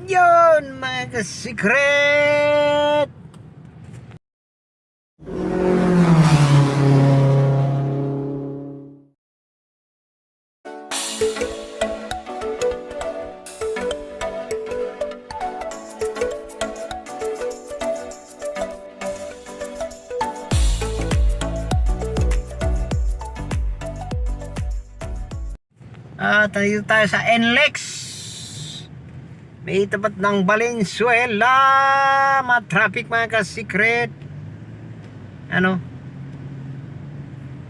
Yun mga ka-secret. Tayo sa NLEX. May tapat ng Valenzuela. Traffic mga ka-secret.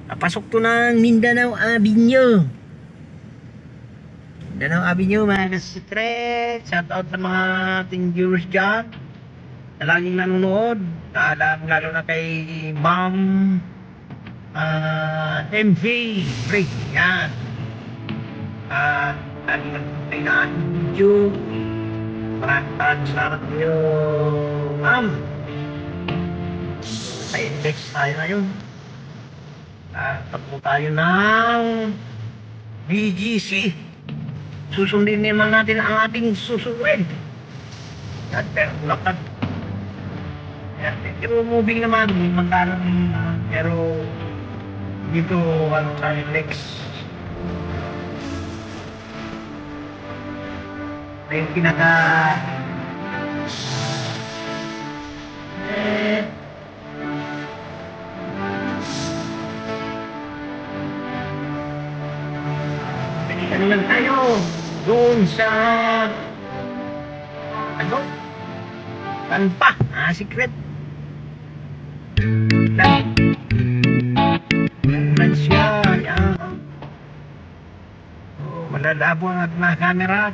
Papasok to ng Mindanao Avenue. Mindanao Avenue mga ka-secret. Shout out sa mga ating viewers dyan na laging nanonood. Lalo na kay Ma'am MV Break. Yan. Ay na-video. Maraming salamat niyo, ma'am. Ay, next tayo ngayon. Tapos tayo ng BGC. Susundin naman natin ang ating susunod. At pero lakad. Pero moving naman. Magkaroon pero dito tayo next. May pinaka ano lang tayo doon sa Tanpa secret lang siya. Malalabo ang ating mga camera.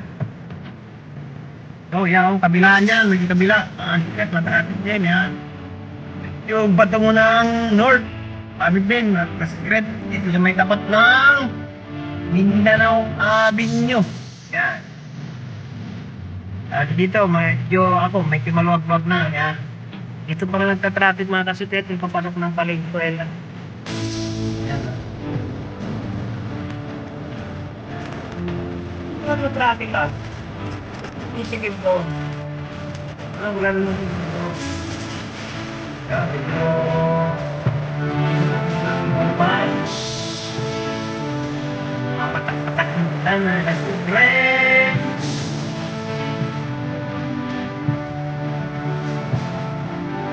So yan, kabila niya, may kabila. Secret, matarating din yan. Yung bato mo ng north, pabibin, secret, dito sa may tapat ng Mindanao Avenue. Yan. Dito, medyo maluwag-luwag na. Yan. Dito pa rin nagtatraffic mga kasutet, yung papasok ng Valenzuela. Yan. Ano traffic lang? Isigib ko. Anong gano'n mo dito? Sabi ko. Patak-patak na nag-break.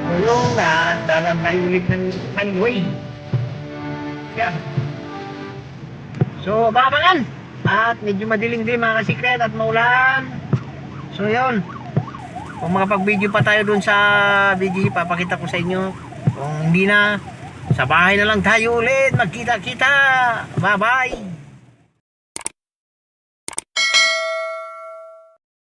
Tulong na dalam tayo ulit ng highway. Yan. So, babangan. At medyo madilim din mga ka-secret at maulan. So yun, kung makapag-video pa tayo dun sa video, papakita ko sa inyo. Kung hindi na, sa bahay na lang tayo ulit. Magkita-kita. Bye-bye.